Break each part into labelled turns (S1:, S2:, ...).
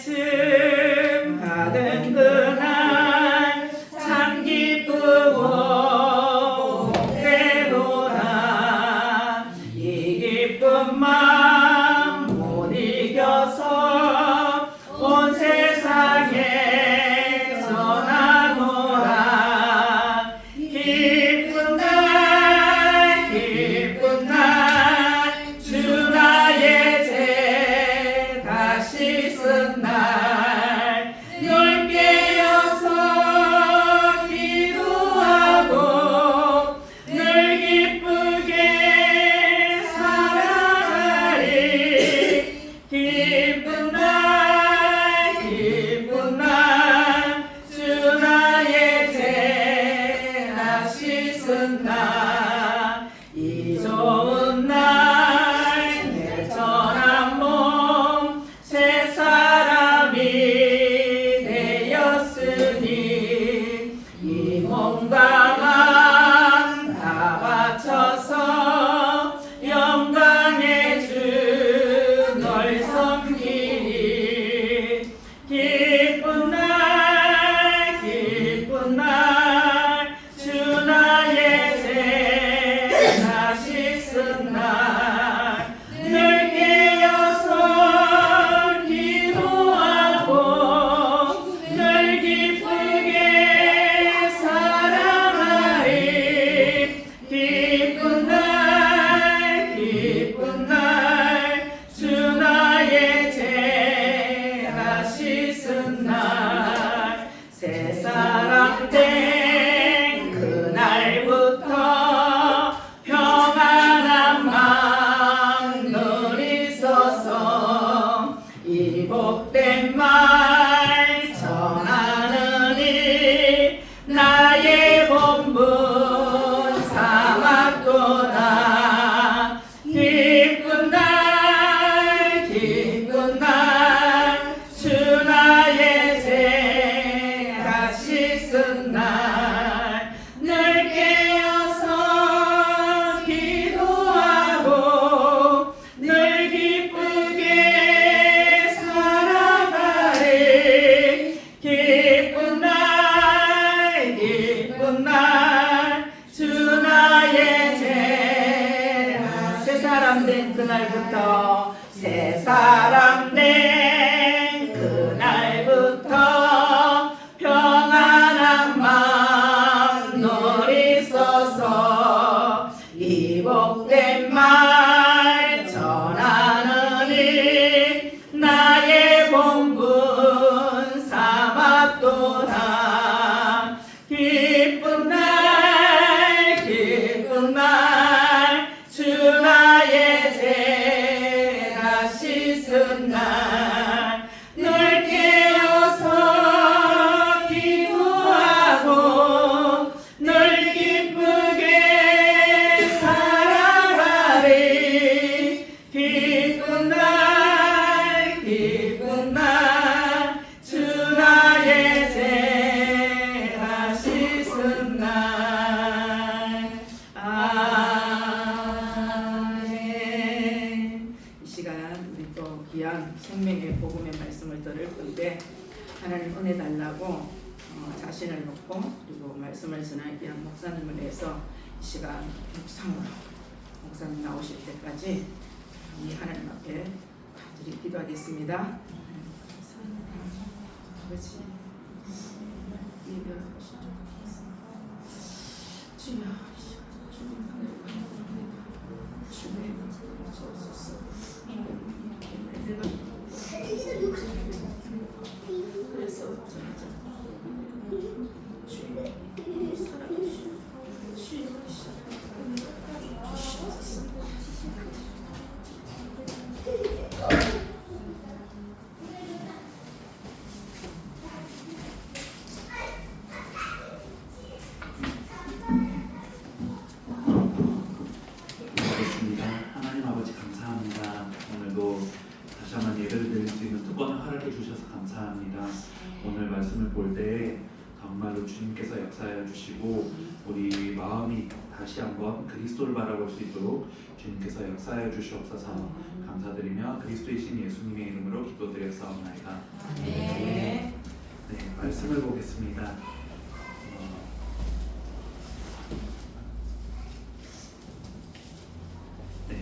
S1: 말씀 받은 그날 참 기쁘고 복되도다. 이 기쁜 마음 못 이겨서 온 세상에 전하노라. 기쁜 날 기쁜 날 주 나의 죄 다시 쓴 날 널 깨어서 기도하고 늘 기쁘게 살아가리. 기쁜 날 기쁜 날 주 나의 죄 다시 쓴 날 이 좋은 날 내 전한 몸 새 사람이 되었으니 이 몸과 마음 다 바쳐서 영광의 주 널 섬기리. 기쁜 날 기쁜 날 주 나의 죄 다시 쓴 날 늘 깨어서 기도하고 늘 기쁘게 살아가리. 기쁜 날 기쁜 날 주 나의 죄 다시 쓴 날 새 사람 된 그날부터 평안한 마음 늘 있어서 이 복된 말 전하느니 나의 본분 삼았도다. 기쁜 날 기쁜 날 주 나의 죄 다시 쓴 날 늘 깨어서 기도하고 늘 기쁘게 살아가리. 기쁜 날 주 나의 죄 새 사람 된 그날부터 새 사람 된 그날부터 평안한 마음 늘 있어서 이 복된 말 전하느니 나의 본분 삼았도다. 기쁜 날 기쁜 날 주 나의 죄 다시 쓴 날 늘 깨어서 기도하고 늘 기쁘게 살아가리. 기쁜 날 기쁜 날 주 나의 죄 다시 쓴 날. 아멘. 이 시간 우리 또 귀한 생명의 복음의 말씀을 들을 건데 하나님 은혜 달라고 자신을 놓고 그리고 말씀을 전할 귀한 목사님을 위해서 이 시간 묵상으로 목사님 나오실 때까지 이 하나님 앞에 간절히 기도하겠습니다. 그렇지.
S2: 하나님 아버지 감사합니다. 오늘도 다시 한번 예배를 드릴 수 있는 특권을 허락해 주셔서 감사합니다. 오늘 말씀을 볼 때에 정말로 주님께서 역사하여 주시고 우리 마음이 다시 한번 그리스도를 바라볼 수 있도록 주님께서 역사하여 주시옵소서. 감사드리며 그리스도이신 예수님의 이름으로 기도드렸사옵나이다. 네, 말씀을 보겠습니다.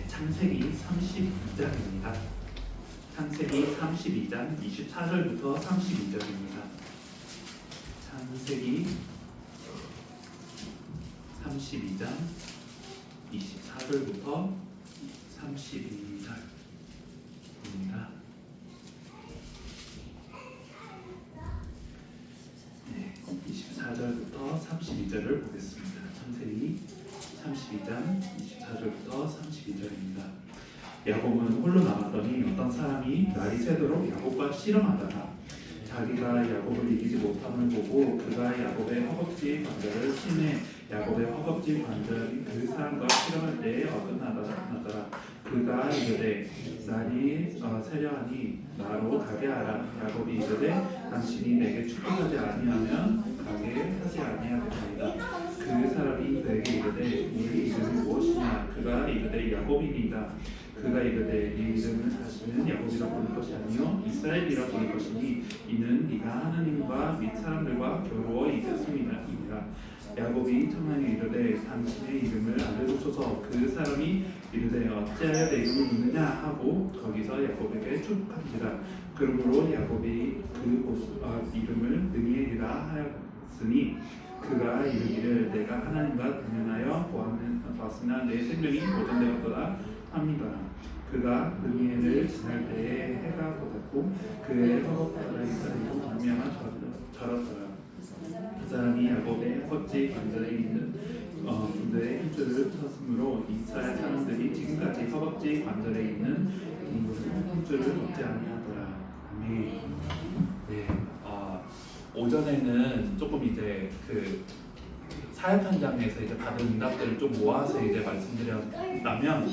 S2: 창세기 32장입니다. 창세기 32장 24절부터 32절입니다. 창세기 32장 24절부터 32절입니다. 24절부터 32절을 보겠습니다. 창세기 32장 24절부터 32절입니다. 야곱은 홀로 남았더니 어떤 사람이 날이 새도록 야곱과 씨름하다가 자기가 야곱을 이기지 못함을 보고 그가 야곱의 허벅지 관절을 치매 야곱의 허벅지 관절이 그 사람과 씨름할 때에 어긋나더라. 그가 이르되 날이 새려하니 나로 가게 하라. 야곱이 이르되 당신이 내게 축복하지 아니하면 가게 하지 아니하겠나이다. 그 사람이 그에게 이르되 네 이름이 무엇이냐? 그가 이르되 야곱이니이다. 그가 이르되 네 이름을 다시는 야곱이라 부를 것이 아니요 이스라엘이라 부를 것이니 이는 네가 하나님과 및 사람들과 겨루어 이겼음이니라. 야곱이 청하니 이르되 당신의 이름을 알려주소서. 그 사람이 이르되 어찌하여 내 이름을 묻느냐 하고 거기서 야곱에게 축복한지라. 그러므로 야곱이 그 이름을 느니엘이라 하였으니 그가 이르기를 내가 하나님과 대면하여 보았으나 내 생명이 보존되었도다 합니다. 그가 느니엘을 지날 때에 해가 돋았고 그의 허벅지가 이스라엘로 말미암아 절었더라. 그 사람이 야곱의 허벅지 관절에 있는 군대의 힘줄을 쳤으므로 이스라엘 사람들이 지금까지 허벅지 관절에 있는 힘줄을 걷지 아니하더라. 아멘. 네, 오전에는 조금 이제 그 사역 현장에서 이제 받은 응답들을 좀 모아서 이제 말씀드렸다면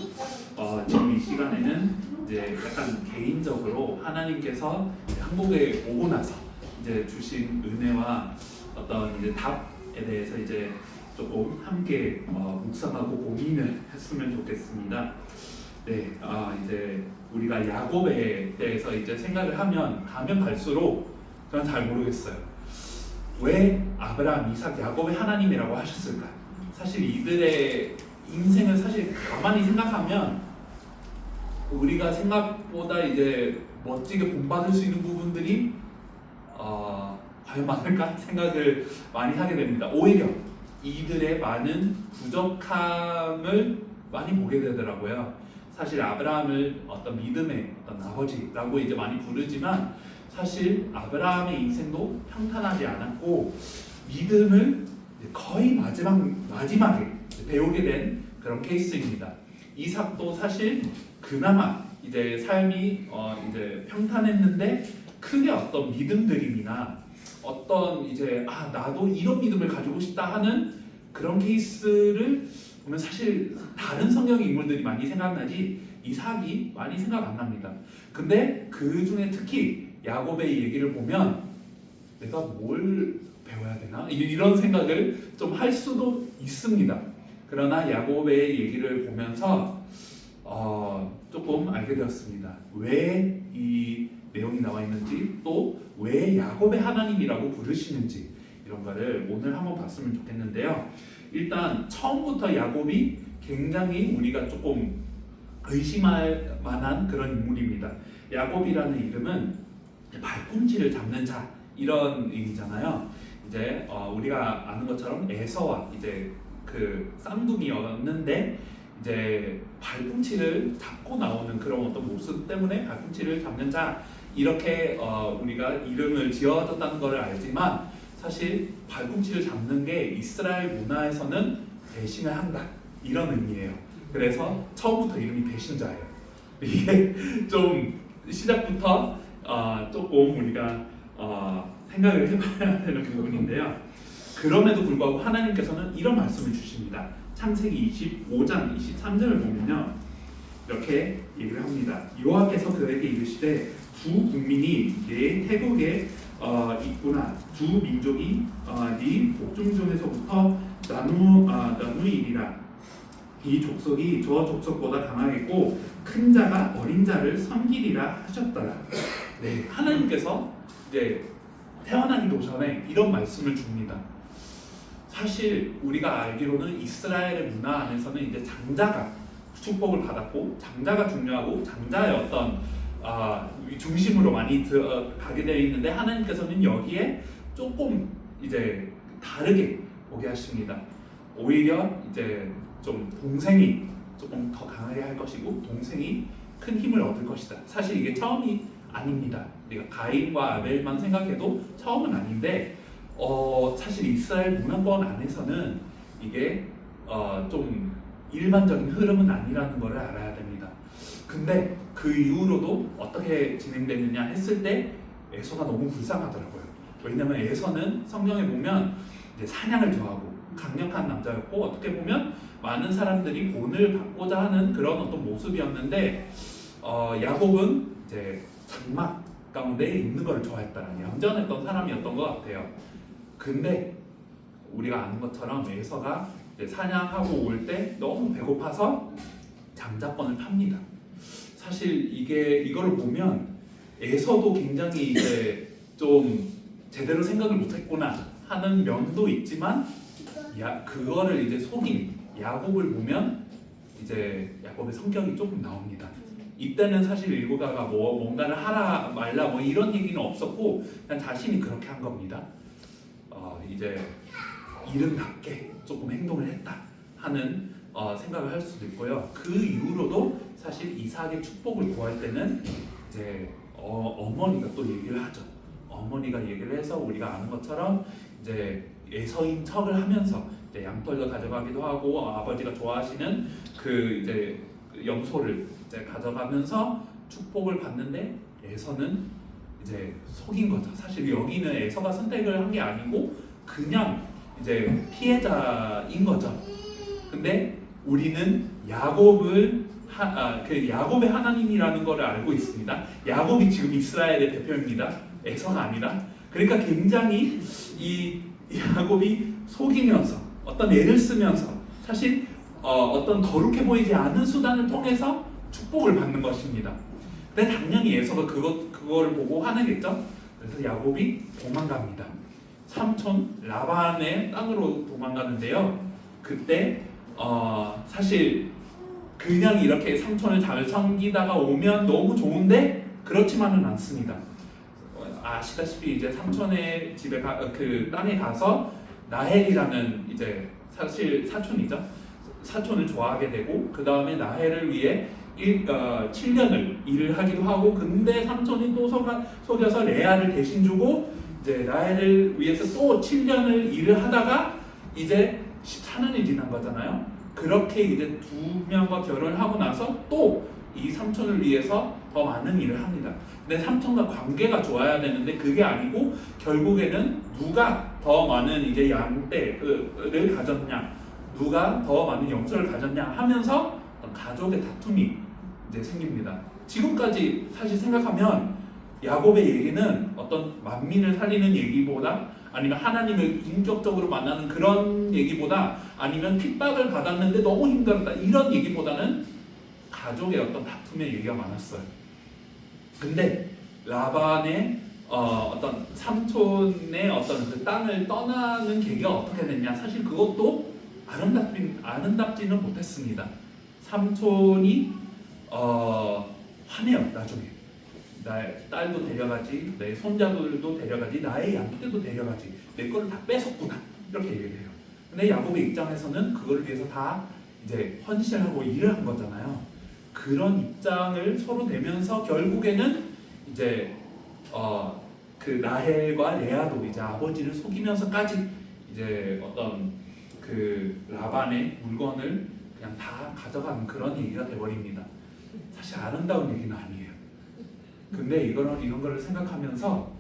S2: 지금 이 시간에는 이제 약간 개인적으로 하나님께서 한국에 오고 나서 이제 주신 은혜와 어떤 이제 답에 대해서 이제 조금 함께 묵상하고 고민을 했으면 좋겠습니다. 네, 이제 우리가 야곱에 대해서 이제 생각을 가면 갈수록 저는 잘 모르겠어요. 왜 아브라함, 이삭, 야곱의 하나님이라고 하셨을까? 사실 이들의 인생을 사실 가만히 생각하면 우리가 생각보다 이제 멋지게 본받을 수 있는 부분들이 과연 많을까 생각을 많이 하게 됩니다. 오히려 이들의 많은 부족함을 많이 보게 되더라고요. 사실 아브라함을 어떤 믿음의 어떤 아버지라고 이제 많이 부르지만 사실 아브라함의 인생도 평탄하지 않았고 믿음을 거의 마지막에 배우게 된 그런 케이스입니다. 이삭도 사실 그나마 이제 삶이 이제 평탄했는데 크게 어떤 믿음들이나 어떤 이제 나도 이런 믿음을 가지고 싶다 하는 그런 케이스를 보면 사실 다른 성경 인물들이 많이 생각나지 이삭이 많이 생각 안 납니다. 근데 그 중에 특히 야곱의 얘기를 보면 내가 뭘 배워야 되나? 이런 생각을 좀 할 수도 있습니다. 그러나 야곱의 얘기를 보면서 조금 알게 되었습니다. 왜 이 내용이 나와 있는지 또 왜 야곱의 하나님이라고 부르시는지 이런 거를 오늘 한번 봤으면 좋겠는데요. 일단 처음부터 야곱이 굉장히 우리가 조금 의심할 만한 그런 인물입니다. 야곱이라는 이름은 발꿈치를 잡는 자 이런 의미잖아요. 이제 우리가 아는 것처럼 에서와 이제 그 쌍둥이였는데 이제 발꿈치를 잡고 나오는 그런 어떤 모습 때문에 발꿈치를 잡는 자 이렇게 우리가 이름을 지어졌다는 것을 알지만 사실 발꿈치를 잡는 게 이스라엘 문화에서는 배신을 한다 이런 의미예요. 그래서 처음부터 이름이 배신자예요. 이게 좀 시작부터 조금 우리가 생각을 해봐야 되는 부분인데요. 그럼에도 불구하고 하나님께서는 이런 말씀을 주십니다. 창세기 25장 23절을 보면요, 이렇게 얘기를 합니다. 여호와께서 그에게 이르시되 두 국민이 내 태국에 있구나. 두 민족이 네 복중 중에서부터 나누이리라. 이 족속이 저 족속보다 강하겠고 큰 자가 어린 자를 섬기리라 하셨더라. 네, 하나님께서 이제 태어나기도 전에 이런 말씀을 줍니다. 사실 우리가 알기로는 이스라엘의 문화 안에서는 이제 장자가 축복을 받았고 장자가 중요하고 장자의 어떤 중심으로 많이 가게 되어 있는데 하나님께서는 여기에 조금 이제 다르게 보게 하십니다. 오히려 이제 좀 동생이 조금 더 강하게 할 것이고 동생이 큰 힘을 얻을 것이다. 사실 이게 처음이 아닙니다. 우리가 가인과 아벨만 생각해도 처음은 아닌데 사실 이스라엘 문화권 안에서는 이게 좀 일반적인 흐름은 아니라는 것을 알아야 됩니다. 근데 그 이후로도 어떻게 진행되느냐 했을 때 에서가 너무 불쌍하더라고요. 왜냐면 에서는 성경에 보면 이제 사냥을 좋아하고 강력한 남자였고 어떻게 보면 많은 사람들이 본을 받고자 하는 그런 어떤 모습이었는데 야곱은 이제 장막 가운데 있는 걸 좋아했다는 얌전했던 사람이었던 것 같아요. 근데 우리가 아는 것처럼 에서가 이제 사냥하고 올 때 너무 배고파서 장자권을 팝니다. 사실 이거를 보면 에서도 굉장히 이제 좀 제대로 생각을 못했구나 하는 면도 있지만 그거를 이제 속인 야곱을 보면 이제 야곱의 성격이 조금 나옵니다. 이때는 사실 일구가가 뭔가를 하라 말라 이런 얘기는 없었고 그냥 자신이 그렇게 한 겁니다. 이제 이른답게 조금 행동을 했다 하는 생각을 할 수도 있고요. 그 이후로도 사실 이삭의 축복을 구할 때는 이제 어머니가 또 얘기를 하죠. 어머니가 얘기를 해서 우리가 아는 것처럼 이제 에서인 척을 하면서 이제 양털도 가져가기도 하고 아버지가 좋아하시는 그 이제 염소를 이제 가져가면서 축복을 받는데 에서는 이제 속인 거죠. 사실 여기는 에서가 선택을 한 게 아니고 그냥 이제 피해자인 거죠. 근데 우리는 야곱을 야곱의 하나님이라는 것을 알고 있습니다. 야곱이 지금 이스라엘의 대표입니다. 에서가 아니라. 그러니까 굉장히 이 야곱이 속이면서 어떤 애를 쓰면서 사실 어떤 거룩해 보이지 않은 수단을 통해서 축복을 받는 것입니다. 근데 당연히 에서가 그거를 보고 화내겠죠. 그래서 야곱이 도망갑니다. 삼촌 라반의 땅으로 도망가는데요. 그때 사실 그냥 이렇게 삼촌을 잘 섬기다가 오면 너무 좋은데 그렇지만은 않습니다. 아시다시피 이제 삼촌의 집에 그 땅에 가서 나헬이라는 이제 사실 사촌이죠. 사촌을 좋아하게 되고 그 다음에 나헬을 위해 7년을 일을 하기도 하고 근데 삼촌이 또 속여서 레아를 대신 주고 이제 라헬을 위해서 또 7년을 일을 하다가 이제 14년이 지난 거잖아요. 그렇게 이제 두 명과 결혼을 하고 나서 또 이 삼촌을 위해서 더 많은 일을 합니다. 근데 삼촌과 관계가 좋아야 되는데 그게 아니고 결국에는 누가 더 많은 이제 양떼를 가졌냐, 누가 더 많은 염소를 가졌냐 하면서 가족의 다툼이 이제 생깁니다. 지금까지 사실 생각하면 야곱의 얘기는 어떤 만민을 살리는 얘기보다 아니면 하나님을 인격적으로 만나는 그런 얘기보다 아니면 핍박을 받았는데 너무 힘들었다 이런 얘기보다는 가족의 어떤 다툼의 얘기가 많았어요. 근데 라반의 어떤 삼촌의 어떤 그 땅을 떠나는 계기가 어떻게 됐냐 사실 그것도 아름답지는 못했습니다. 삼촌이 화내요. 나중에 나의 딸도 데려가지, 내 손자들도 데려가지, 나의 양떼도 데려가지, 내 거를 다 뺏었구나 이렇게 얘기를 해요. 근데 야곱의 입장에서는 그걸 위해서 다 이제 헌신하고 일을 한 거잖아요. 그런 입장을 서로 내면서 결국에는 이제 그 라헬과 레아도 이제 아버지를 속이면서까지 이제 어떤 그 라반의 물건을 그냥 다 가져가는 그런 얘기가 돼버립니다. 사실 아름다운 얘기는 아니에요. 근데 이런 거를 생각하면서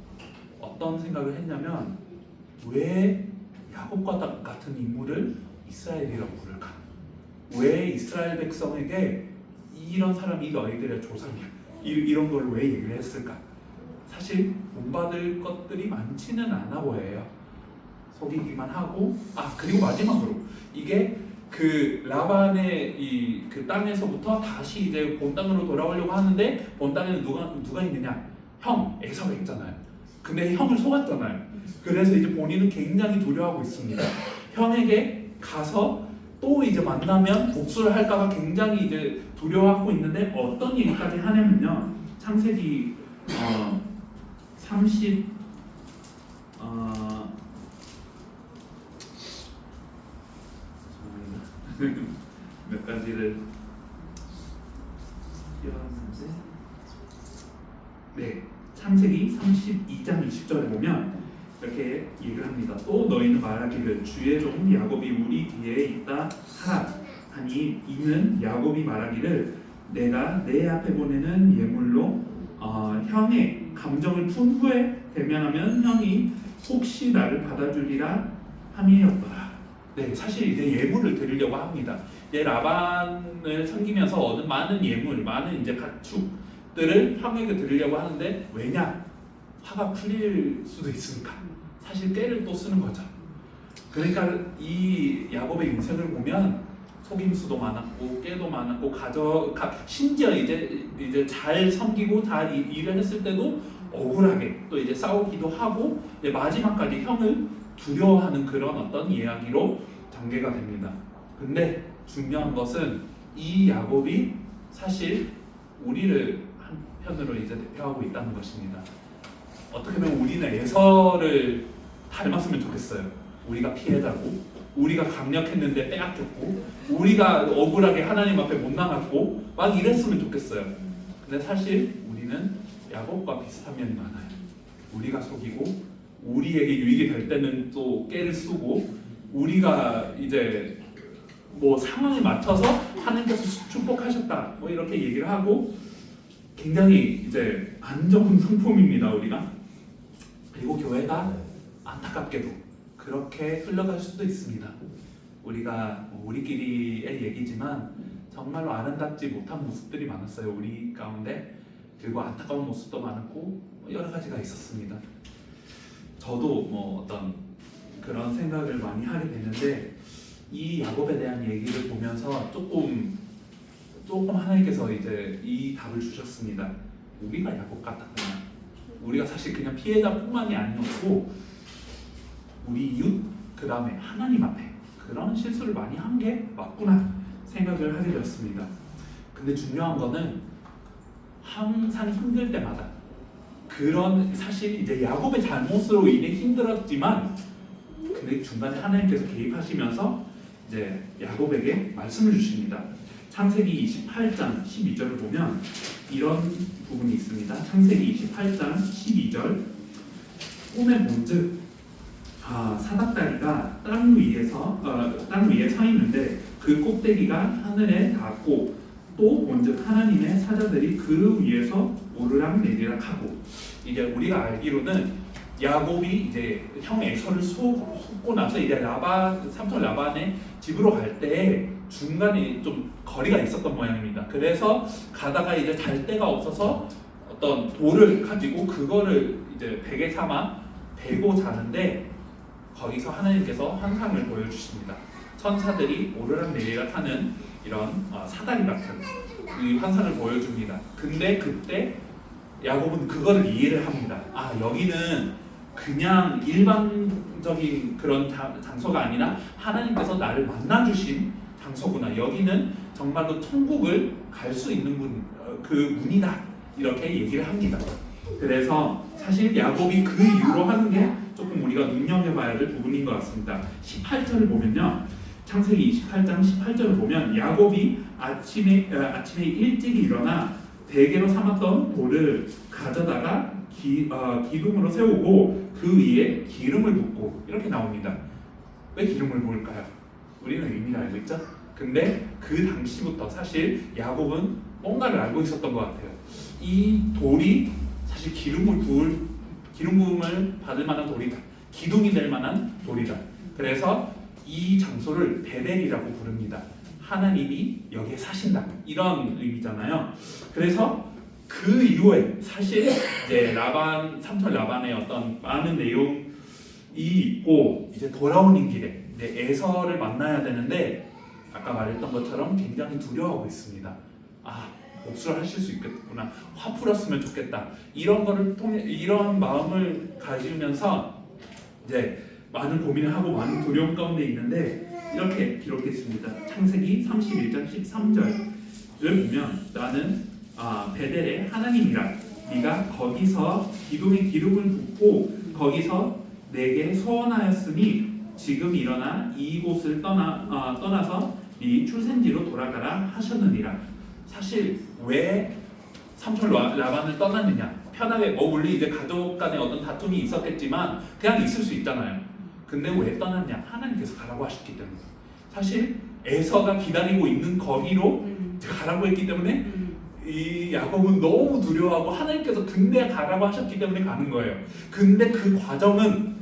S2: 어떤 생각을 했냐면 왜 야곱과 같은 인물을 이스라엘이라고 부를까? 왜 이스라엘 백성에게 이런 사람이 너희들의 조상이야? 이런 걸 왜 얘기를 했을까? 사실 본받을 것들이 많지는 않아 보여요. 속이기만 하고 그리고 마지막으로 이게 그 라반의 이 그 땅에서부터 다시 이제 본 땅으로 돌아오려고 하는데 본 땅에는 누가 있느냐? 형 에서가 있잖아요. 근데 형을 속았잖아요. 그래서 이제 본인은 굉장히 두려워하고 있습니다. 형에게 가서 또 이제 만나면 복수를 할까봐 굉장히 이제 두려워하고 있는데 어떤 얘기까지 하냐면요. 창세기 30 몇 가지를 띄웠는지 네, 창세기 32장 20절에 보면 이렇게 얘기를 합니다. 또 너희는 말하기를 주의 종 야곱이 우리 뒤에 있다 하라 하니 이는 야곱이 말하기를 내가 내 앞에 보내는 예물로 형의 감정을 푼 후에 대면하면 형이 혹시 나를 받아주리라 함이었더라. 네, 사실 이제 예물을 드리려고 합니다. 이제 라반을 섬기면서 얻은 많은 예물, 많은 이제 가축들을 형에게 드리려고 하는데 왜냐? 화가 풀릴 수도 있으니까. 사실 깨를 또 쓰는 거죠. 그러니까 이 야곱의 인생을 보면 속임수도 많았고 깨도 많았고 심지어 이제 잘 섬기고 잘 일을 했을 때도 억울하게 또 이제 싸우기도 하고 마지막까지 형을 두려워하는 그런 어떤 이야기로 전개가 됩니다. 근데 중요한 것은 이 야곱이 사실 우리를 한편으로 이제 대표하고 있다는 것입니다. 어떻게 보면 우리는 에서를 닮았으면 좋겠어요. 우리가 피해자고, 우리가 강력했는데 빼앗겼고, 우리가 억울하게 하나님 앞에 못 나갔고, 막 이랬으면 좋겠어요. 근데 사실 우리는 야곱과 비슷한 면이 많아요. 우리가 속이고, 우리에게 유익이 될 때는 또 깨를 쓰고, 우리가 이제 뭐 상황에 맞춰서 하나님께서 축복하셨다, 뭐 이렇게 얘기를 하고, 굉장히 이제 안 좋은 성품입니다, 우리가. 그리고 교회가 안타깝게도 그렇게 흘러갈 수도 있습니다. 우리가 우리끼리의 얘기지만 정말로 아름답지 못한 모습들이 많았어요, 우리 가운데. 그리고 안타까운 모습도 많았고 여러 가지가 있었습니다. 저도 뭐 어떤 그런 생각을 많이 하게 되는데 이 야곱에 대한 얘기를 보면서 조금 하나님께서 이제 이 답을 주셨습니다. 우리가 야곱 같았구나. 우리가 사실 그냥 피해자뿐만이 아니었고 우리 이웃 그 다음에 하나님 앞에 그런 실수를 많이 한 게 맞구나 생각을 하게 되었습니다. 근데 중요한 거는 항상 힘들 때마다 그런 사실 이제 야곱의 잘못으로 인해 힘들었지만 근데 중간에 하나님께서 개입하시면서 이제 야곱에게 말씀을 주십니다. 창세기 28장 12절을 보면 이런 부분이 있습니다. 창세기 28장 12절 꿈에 본즉 사닥다리가 땅 위에 서 있는데 그 꼭대기가 하늘에 닿았고 또 본즉 하나님의 사자들이 그 위에서 오르락 내리락 하고 이제 우리가 알기로는 야곱이 이제 형 에서를 속고 나서 이제 삼촌 라반의 집으로 갈 때 중간에 좀 거리가 있었던 모양입니다. 그래서 가다가 이제 잘 데가 없어서 어떤 돌을 가지고 그거를 이제 베개 삼아 베고 자는데 거기서 하나님께서 환상을 보여주십니다. 천사들이 오르락 내리락 하는 이런 사다리 같은 이 환상을 보여줍니다. 근데 그때 야곱은 그거를 이해를 합니다. 여기는 그냥 일반적인 그런 장소가 아니라 하나님께서 나를 만나주신 장소구나. 여기는 정말로 천국을 갈 수 있는 그 문이다. 이렇게 얘기를 합니다. 그래서 사실 야곱이 그 이유로 하는 게 조금 우리가 눈여겨봐야 될 부분인 것 같습니다. 18절을 보면요. 창세기 28장 18절을 보면 야곱이 아침에 일찍 일어나 베개로 삼았던 돌을 가져다가 기둥으로 세우고 그 위에 기름을 붓고 이렇게 나옵니다. 왜 기름을 부을까요? 우리는 의미를 알고 있죠? 근데 그 당시부터 사실 야곱은 뭔가를 알고 있었던 것 같아요. 이 돌이 사실 기름 부음을 받을 만한 돌이다. 기둥이 될 만한 돌이다. 그래서 이 장소를 베델이라고 부릅니다. 하나님이 여기에 사신다. 이런 의미잖아요. 그래서 그 이후에 사실 이제 삼촌 라반의 어떤 많은 내용이 있고 이제 돌아오는 길에 이제 에서를 만나야 되는데 아까 말했던 것처럼 굉장히 두려워하고 있습니다. 복수를 하실 수 있겠구나. 화 풀었으면 좋겠다. 이런 거를 통해 이런 마음을 가지면서 이제 많은 고민을 하고 많은 두려움 가운데 있는데 이렇게 기록했습니다. 창세기 31장 13절을 보면 나는 베델의 하나님이라 네가 거기서 기둥에 기름을 붓고 거기서 내게 소원하였으니 지금 일어나 이곳을 떠나서 네 출생지로 돌아가라 하셨느니라. 사실 왜 삼촌 라반을 떠났느냐? 편하게 물론 이제 가족 간에 어떤 다툼이 있었겠지만 그냥 있을 수 있잖아요. 근데 왜 떠났냐? 하나님께서 가라고 하셨기 때문에. 사실 에서가 기다리고 있는 거기로 가라고 했기 때문에 이 야곱은 너무 두려워하고 하나님께서 근데 가라고 하셨기 때문에 가는 거예요. 근데 그 과정은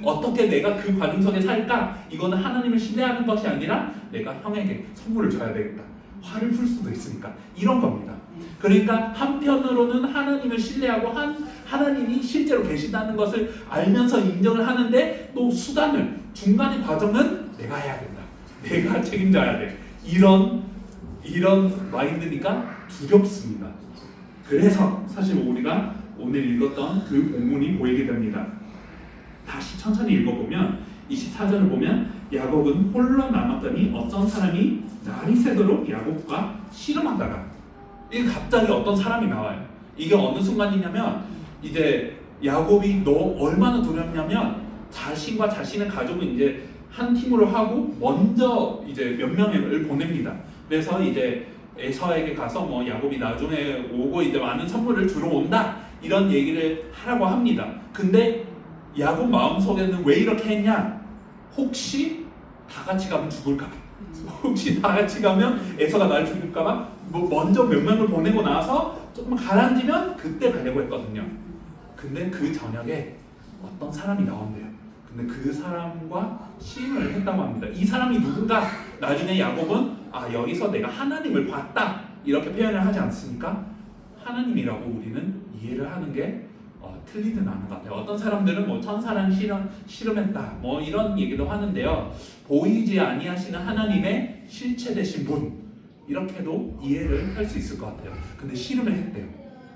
S2: 어떻게 내가 그 과정 속에 살까? 이거는 하나님을 신뢰하는 것이 아니라 내가 형에게 선물을 줘야 되겠다. 화를 풀 수도 있으니까 이런 겁니다. 그러니까 한편으로는 하나님을 신뢰하고 하나님이 실제로 계신다는 것을 알면서 인정을 하는데 또 수단을 중간의 과정은 내가 해야 된다. 내가 책임져야 돼. 이런 마인드니까 두렵습니다. 그래서 사실 우리가 오늘 읽었던 그 본문이 보이게 됩니다. 다시 천천히 읽어보면 24절을 보면 야곱은 홀로 남았더니 어떤 사람이 날이 새도록 야곱과 씨름하다가 이게 갑자기 어떤 사람이 나와요. 이게 어느 순간이냐면 이제 야곱이 얼마나 두렵냐면 자신과 자신의 가족은 이제 한 팀으로 하고 먼저 이제 몇 명을 보냅니다. 그래서 이제 에서에게 가서 야곱이 나중에 오고 이제 많은 선물을 주러 온다 이런 얘기를 하라고 합니다. 근데 야곱 마음속에는 왜 이렇게 했냐? 혹시 다 같이 가면 죽을까봐. 혹시 다 같이 가면 에서가 날 죽일까봐 먼저 몇 명을 보내고 나서 조금 가라앉으면 그때 가려고 했거든요. 근데 그 저녁에 어떤 사람이 나온대요. 근데 그 사람과 시임을 했다고 합니다. 이 사람이 누군가? 나중에 야곱은 여기서 내가 하나님을 봤다 이렇게 표현을 하지 않습니까? 하나님이라고 우리는 이해를 하는 게 틀리는 않은 것 같아요. 어떤 사람들은 천사랑 씨름했다 이런 얘기도 하는데요. 보이지 아니하시는 하나님의 실체 되신 분 이렇게도 이해를 할 수 있을 것 같아요. 근데 씨름을 했대요.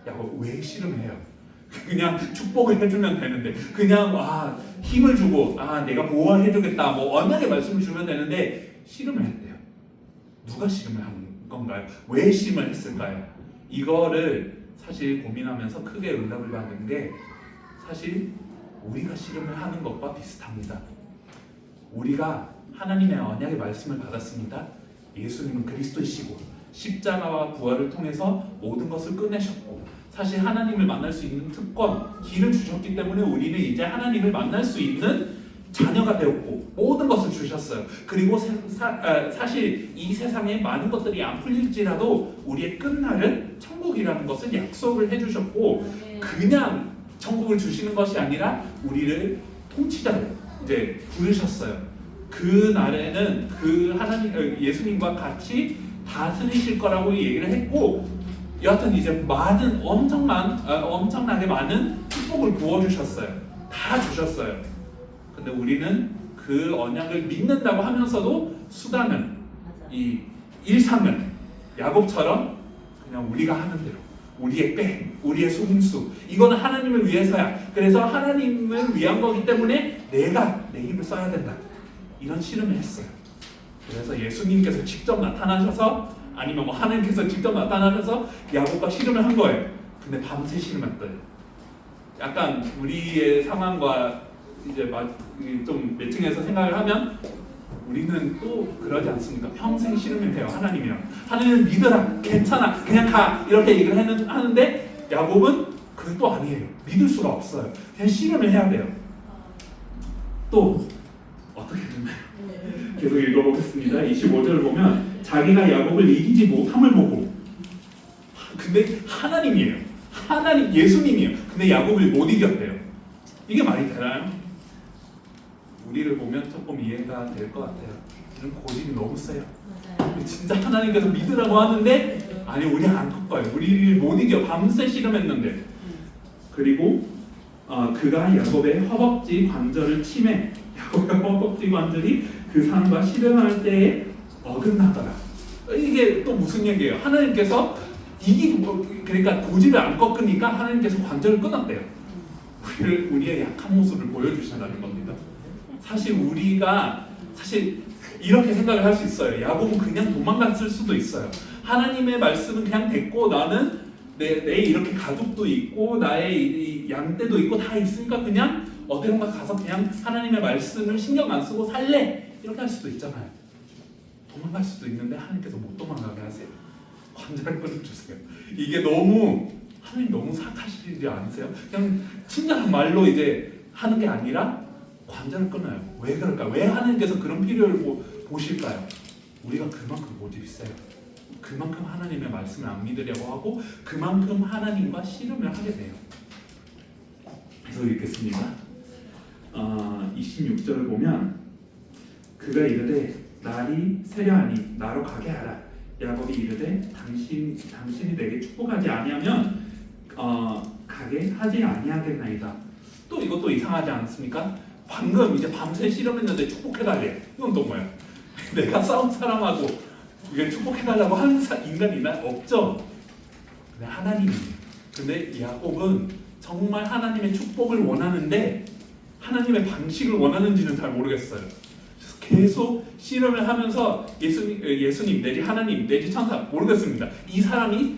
S2: 야곱 왜 씨름해요? 그냥 축복을 해주면 되는데 그냥 힘을 주고 내가 보호해주겠다 언약의 말씀을 주면 되는데 씨름을 했대요. 누가 씨름을 한 건가요? 왜 씨름을 했을까요? 이거를 사실 고민하면서 크게 응답을 받은 게 사실 우리가 씨름을 하는 것과 비슷합니다. 우리가 하나님의 언약의 말씀을 받았습니다. 예수님은 그리스도이시고 십자가와 부활을 통해서 모든 것을 끝내셨고 사실 하나님을 만날 수 있는 특권, 길을 주셨기 때문에 우리는 이제 하나님을 만날 수 있는 자녀가 되었고 모든 것을 주셨어요. 그리고 사실 이 세상에 많은 것들이 안 풀릴지라도 우리의 끝날은 천국이라는 것을 약속을 해주셨고 그냥 천국을 주시는 것이 아니라 우리를 통치자로 이제 부르셨어요. 그 날에는 그 하나님 예수님과 같이 다스리실 거라고 얘기를 했고 여하튼 이제 많은 엄청나게 많은 축복을 부어주셨어요. 다 주셨어요. 근데 우리는 그 언약을 믿는다고 하면서도 수단은 이 일상은 야곱처럼 그냥 우리가 하는 대로 우리의 꾀, 우리의 속임수 이거는 하나님을 위해서야. 그래서 하나님을 위한 거기 때문에 내가 내 힘을 써야 된다. 이런 씨름을 했어요. 그래서 예수님께서 직접 나타나셔서 아니면 하나님께서 직접 나타나셔서 야곱과 씨름을 한 거예요. 근데 밤새 씨름했대요. 약간 우리의 상황과 이제 좀 매칭해서 생각을 하면 우리는 또 그러지 않습니까? 평생 씨름을 해요. 하나님이랑. 하나님은 믿어라. 괜찮아. 그냥 가. 이렇게 얘기를 하는데 야곱은 그것도 아니에요. 믿을 수가 없어요. 그냥 씨름을 해야 돼요. 또 어떻게 됐나요? 계속 읽어보겠습니다. 25절을 보면 자기가 야곱을 이기지 못함을 보고 근데 하나님이에요. 하나님 예수님이에요. 근데 야곱을 못 이겼대요. 이게 말이 되나요? 우리를 보면 조금 이해가 될 것 같아요. 이런 고집이 너무 세요. 진짜 하나님께서 믿으라고 하는데 아니 우리 안 꺾어요. 우리를 못 이겨. 밤새 씨름했는데. 그리고 그가 야곱의 허벅지 관절을 침해 야곱의 허벅지 관절이 그 사람과 씨름할 때에 어긋나더라. 이게 또 무슨 얘기예요? 하나님께서 그러니까 고지를 안 꺾으니까 하나님께서 관절을 끊었대요. 우리의 약한 모습을 보여주신다는 겁니다. 사실 우리가 이렇게 생각을 할 수 있어요. 야곱은 그냥 도망갔을 수도 있어요. 하나님의 말씀은 그냥 됐고 나는 내 이렇게 가족도 있고 나의 이 양떼도 있고 다 있으니까 그냥 어디론가 가서 그냥 하나님의 말씀을 신경 안 쓰고 살래 이렇게 할 수도 있잖아요. 도망갈 수도 있는데 하나님께서 못 도망가게 하세요. 관절을 끊어주세요. 이게 하나님 너무 사악하시지 않으세요? 그냥 친절한 말로 이제 하는 게 아니라 관절을 끊어요. 왜 그럴까요? 왜 하나님께서 그런 필요를 보실까요? 우리가 그만큼 고집이 세요. 그만큼 하나님의 말씀을 안 믿으려고 하고 그만큼 하나님과 씨름을 하게 돼요. 그래서 읽겠습니다. 26절을 보면 그가 이르되 날이 세려하니 나로 가게 하라. 야곱이 이르되 당신이 내게 축복하지 아니하면 가게 하지 아니하겠나이다. 또 이것도 이상하지 않습니까? 방금 이제 밤새 씨름했는데 축복해달래. 이건 또 뭐야? 내가 싸운 사람하고 이게 축복해달라고 하는 인간이나 없죠. 근데 하나님이에요. 근데 야곱은 정말 하나님의 축복을 원하는데 하나님의 방식을 원하는지는 잘 모르겠어요. 계속 씨름을 하면서 예수님 내지 하나님 내지 천사 모르겠습니다. 이 사람이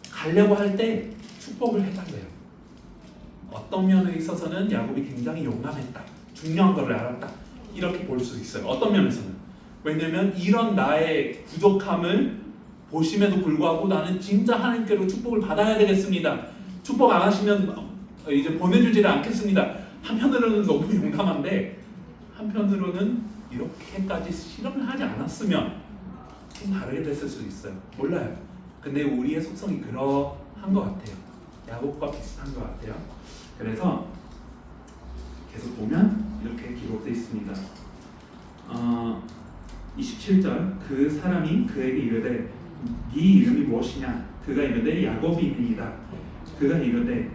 S2: 가려고 할 때 축복을 해달래요. 어떤 면에 있어서는 야곱이 굉장히 용감했다. 중요한 걸 알았다. 이렇게 볼 수 있어요. 어떤 면에서는. 왜냐면 이런 나의 부족함을 보심에도 불구하고 나는 진짜 하나님께로 축복을 받아야 되겠습니다. 축복 안 하시면 이제 보내주지를 않겠습니다. 한편으로는 너무 용감한데 한편으로는 이렇게까지 실험을 하지 않았으면 좀 다르게 됐을 수도 있어요. 몰라요. 근데 우리의 속성이 그러한 것 같아요. 야곱과 비슷한 것 같아요. 그래서 계속 보면 이렇게 기록되어 있습니다. 27절 그 사람이 그에게 이르되 네 이름이 무엇이냐? 그가 이르되 야곱이니이다. 그가 이르되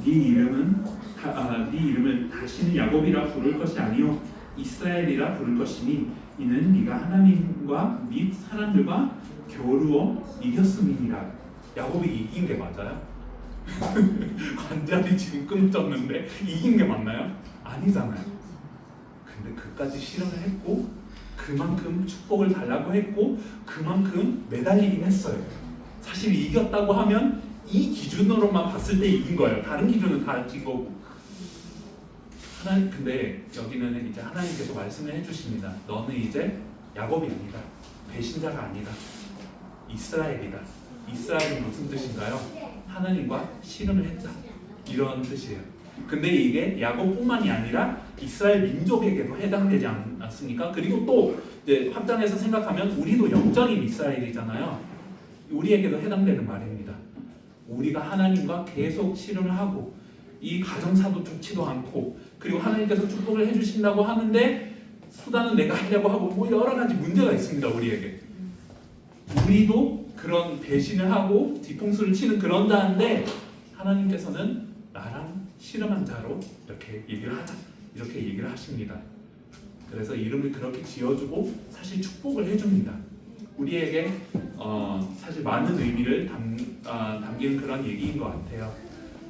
S2: 네 이름을 다시는 야곱이라 부를 것이 아니요 이스라엘이라 부를 것이니 이는 네가 하나님과 및 사람들과 겨루어 이겼음이니라. 야곱이 이긴 게 맞아요? 관절이 지금 끊어졌는데 이긴 게 맞나요? 아니잖아요. 근데 그까지 실험을 했고 그만큼 축복을 달라고 했고 그만큼 매달리긴 했어요. 사실 이겼다고 하면 이 기준으로만 봤을 때 이긴 거예요. 다른 기준은 다 진 거고. 근데 여기는 이제 하나님께서 말씀을 해주십니다. 너는 이제 야곱이 아니다. 배신자가 아니다. 이스라엘이다. 이스라엘은 무슨 뜻인가요? 하나님과 씨름을 했다. 이런 뜻이에요. 근데 이게 야곱뿐만이 아니라 이스라엘 민족에게도 해당되지 않습니까? 그리고 또 이제 확장해서 생각하면 우리도 영적인 이스라엘이잖아요. 우리에게도 해당되는 말입니다. 우리가 하나님과 계속 씨름을 하고 이 가정사도 좋지도 않고 그리고 하나님께서 축복을 해주신다고 하는데 수단은 내가 하려고 하고 뭐 여러 가지 문제가 있습니다. 우리에게. 우리도 그런 배신을 하고 뒤통수를 치는 그런 자인데 하나님께서는 나랑 씨름한 자로 이렇게 얘기를 하자 이렇게 얘기를 하십니다. 그래서 이름을 그렇게 지어주고 사실 축복을 해줍니다. 우리에게 사실 많은 의미를 담기는 그런 얘기인 것 같아요.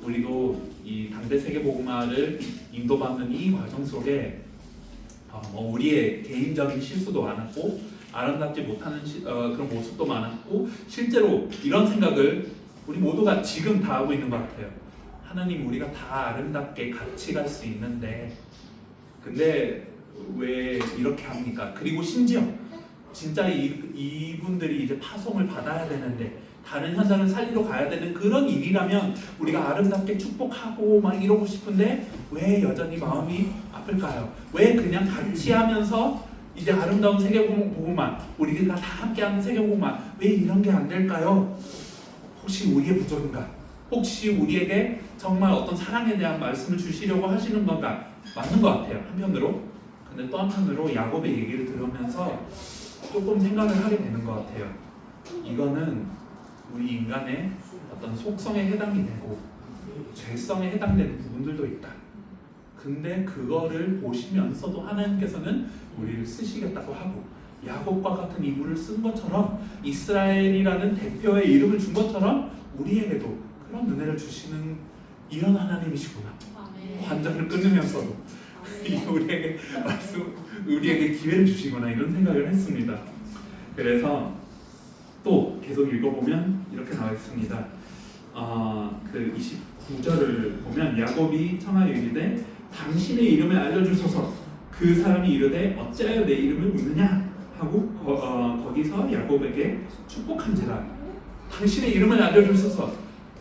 S2: 우리도 이 당대 세계복음화를 인도받는 이 과정 속에 우리의 개인적인 실수도 많았고 아름답지 못하는 그런 모습도 많았고 실제로 이런 생각을 우리 모두가 지금 다 하고 있는 것 같아요. 하나님 우리가 다 아름답게 같이 갈 수 있는데 근데 왜 이렇게 합니까? 그리고 심지어 진짜 이분들이 이제 파송을 받아야 되는데 다른 현장을 살리러 가야 되는 그런 일이라면 우리가 아름답게 축복하고 막 이러고 싶은데 왜 여전히 마음이 아플까요? 왜 그냥 같이 하면서 이제 아름다운 세계복음만 우리가 다 함께하는 세계복음만 왜 이런 게 안 될까요? 혹시 우리의 부족인가? 혹시 우리에게 정말 어떤 사랑에 대한 말씀을 주시려고 하시는 건가? 맞는 것 같아요. 한편으로. 근데 또 한편으로 야곱의 얘기를 들으면서 조금 생각을 하게 되는 것 같아요. 이거는 우리 인간의 어떤 속성에 해당이 되고 죄성에 해당되는 부분들도 있다. 근데 그거를 보시면서도 하나님께서는 우리를 쓰시겠다고 하고 야곱과 같은 이물을 쓴 것처럼 이스라엘이라는 대표의 이름을 준 것처럼 우리에게도 그런 은혜를 주시는 이런 하나님이시구나. 관절을 끊으면서도 우리에게 기회를 주시구나 이런 생각을 했습니다. 그래서 또 계속 읽어보면 이렇게 나와 있습니다. 그 29절을 보면 야곱이 청하여 이르되 당신의 이름을 알려주소서. 그 사람이 이르되 어찌하여 내 이름을 묻느냐 하고 거기서 야곱에게 축복한지라. 당신의 이름을 알려주소서.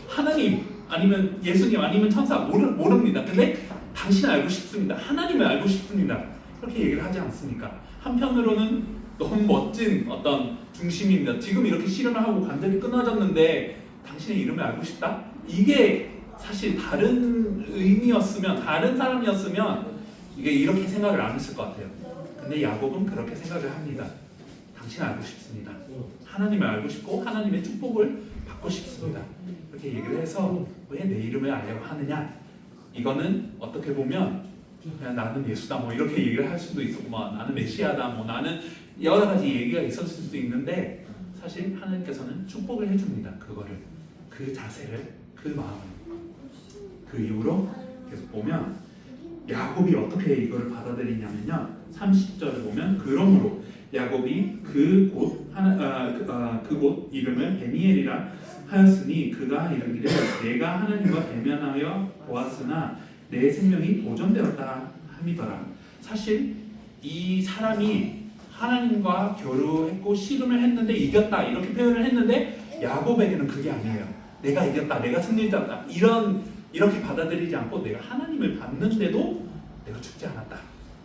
S2: 하나님 아니면 예수님 아니면 천사 모릅니다. 근데 당신을 알고 싶습니다. 하나님을 알고 싶습니다. 이렇게 얘기를 하지 않습니까? 한편으로는 너무 멋진 어떤 중심입니다. 지금 이렇게 씨름을 하고 관절이 끊어졌는데 당신의 이름을 알고 싶다? 이게 사실 다른 의미였으면, 다른 사람이었으면 이게 이렇게 생각을 안 했을 것 같아요. 근데 야곱은 그렇게 생각을 합니다. 당신을 알고 싶습니다. 하나님을 알고 싶고 하나님의 축복을 받고 싶습니다. 이렇게 얘기를 해서 왜 내 이름을 알려고 하느냐? 이거는 어떻게 보면 그냥 나는 예수다 뭐 이렇게 얘기를 할 수도 있고 뭐 나는 메시아다 뭐 나는 여러 가지 얘기가 있었을 수도 있는데 사실 하나님께서는 축복을 해줍니다. 그거를, 그 자세를, 그 마음을. 그 이후로 계속 보면 야곱이 어떻게 이걸 받아들이냐면요, 30절을 보면 그러므로 야곱이 그곳 이름을 베니엘이라 하였으니 그가 이르기를 내가 하나님과 대면하여 보았으나 내 생명이 보존되었다 함이더라. 사실 이 사람이 하나님과 교류했고 씨름을 했는데 이겼다 이렇게 표현을 했는데 야곱에게는 그게 아니에요. 내가 이겼다, 내가 승리자다 이렇게 받아들이지 않고 내가 하나님을 받는데도 내가 죽지 않았다,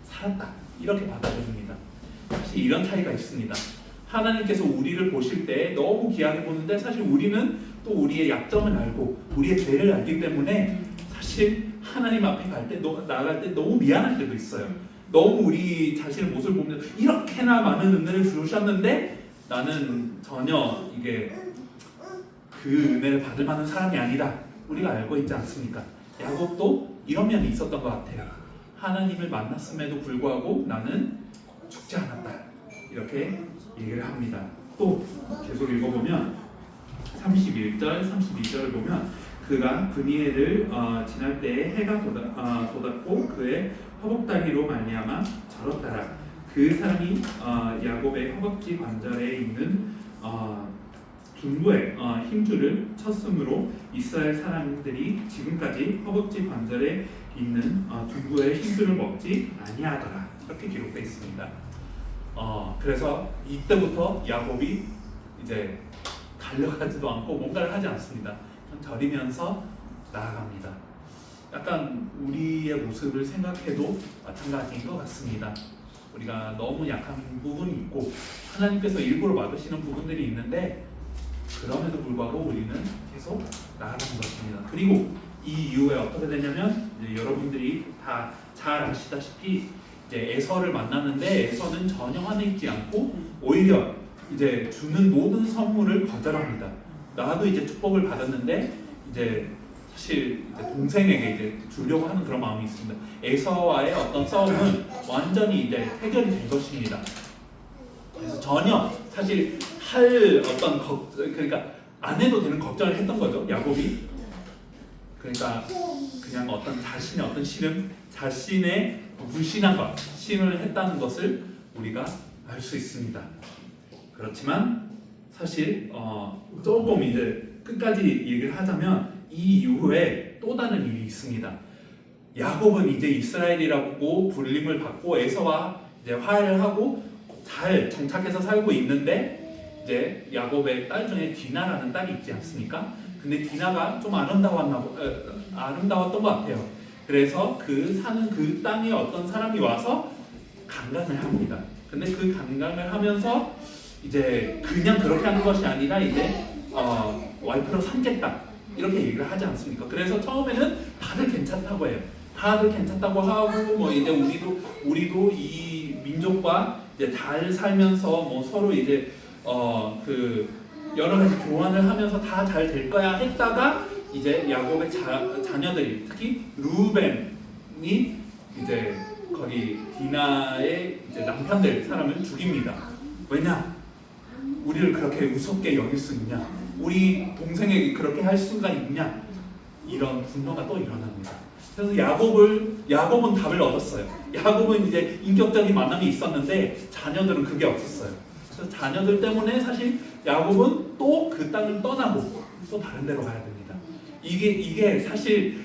S2: 살았다 이렇게 받아들입니다. 사실 이런 차이가 있습니다. 하나님께서 우리를 보실 때 너무 귀하게 보는데 사실 우리는 또 우리의 약점을 알고 우리의 죄를 알기 때문에 사실 하나님 앞에 나아갈 때 너무 미안할 때도 있어요. 너무 우리 자신의 모습을 보면 이렇게나 많은 은혜를 주셨는데 나는 전혀 이게 그 은혜를 받을 만한 사람이 아니다. 우리가 알고 있지 않습니까? 야곱도 이런 면이 있었던 것 같아요. 하나님을 만났음에도 불구하고 나는 죽지 않았다. 이렇게 얘기를 합니다. 또 계속 읽어보면 31절, 32절을 보면 그가 브니엘을 지날 때에 해가 돋았고 그의 허벅다리로 말미암아 절었더라. 그 사람이 야곱의 허벅지 관절에 있는 둔부의 힘줄을 쳤으므로 이스라엘 사람들이 지금까지 허벅지 관절에 있는 둔부의 힘줄을 먹지 아니하더라. 이렇게 기록되어 있습니다. 그래서 이때부터 야곱이 이제 달려가지도 않고 뭔가를 하지 않습니다. 절이면서 나아갑니다. 약간 우리의 모습을 생각해도 마찬가지인 것 같습니다. 우리가 너무 약한 부분이 있고 하나님께서 일부러 막으시는 부분들이 있는데 그럼에도 불구하고 우리는 계속 나아가는 것입니다. 그리고 이 이후에 어떻게 되냐면 이제 여러분들이 다 잘 아시다시피 이제 에서를 만나는데 에서는 전혀 화내지 않고 오히려 이제 주는 모든 선물을 거절합니다. 나도 이제 축복을 받았는데 이제 사실 이제 동생에게 이제 주려고 하는 그런 마음이 있습니다. 에서와의 어떤 싸움은 완전히 이제 해결이 된 것입니다. 그래서 전혀 사실 할 어떤 그러니까 안 해도 되는 걱정을 했던 거죠, 야곱이. 그러니까 그냥 어떤 자신의 어떤 씨름, 자신의 불신한 것, 신을 했다는 것을 우리가 알 수 있습니다. 그렇지만 사실 조금 이제 끝까지 얘기를 하자면 이 이후에 또 다른 일이 있습니다. 야곱은 이제 이스라엘이라고 불림을 받고 에서와 이제 화해를 하고 잘 정착해서 살고 있는데 이제 야곱의 딸 중에 디나라는 딸이 있지 않습니까? 근데 디나가 좀 아름다웠던 것 같아요. 그래서 사는 그 땅에 어떤 사람이 와서 강간을 합니다. 근데 그 강간을 하면서 이제 그냥 그렇게 하는 것이 아니라 이제 와이프로 삼겠다 이렇게 얘기를 하지 않습니까? 그래서 처음에는 다들 괜찮다고 해요. 다들 괜찮다고 하고 뭐 이제 우리도 이 민족과 이제 잘 살면서 뭐 서로 이제 그 여러 가지 교환을 하면서 다 잘 될 거야 했다가 이제 야곱의 자녀들이 특히 루벤이 이제 거기 디나의 이제 남편들 사람을 죽입니다. 왜냐? 우리를 그렇게 우습게 여길 수 있냐? 우리 동생에게 그렇게 할 수가 있냐? 이런 분노가 또 일어납니다. 그래서 야곱은 답을 얻었어요. 야곱은 이제 인격적인 만남이 있었는데 자녀들은 그게 없었어요. 그래서 자녀들 때문에 사실 야곱은 또 그 땅을 떠나고 또 다른 데로 가야 됩니다. 이게 사실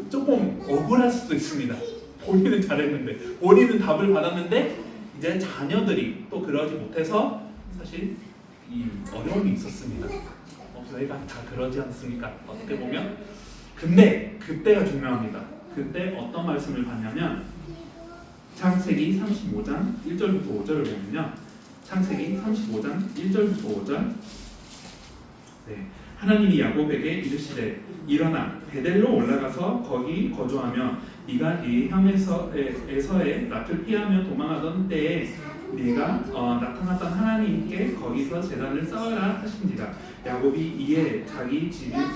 S2: 조금 억울할 수도 있습니다. 본인은 잘했는데, 본인은 답을 받았는데 이제 자녀들이 또 그러지 못해서 사실 이 어려움이 있었습니다. 저희가 다 그러지 않습니까? 어떻게 보면. 근데 그때가 중요합니다. 그때 어떤 말씀을 받냐면 창세기 35장 1절부터 5절을 보면요. 창세기 35장 1절부터 5절. 네. 하나님이 야곱에게 이르시되 일어나 베델로 올라가서 거기 거주하며 네가 네 형 에서의 낯을 피하며 도망하던 때에 네가 나타났던 하나님께 거기서 제단을 쌓으라 하신지라. 야곱이 이에 자기 지방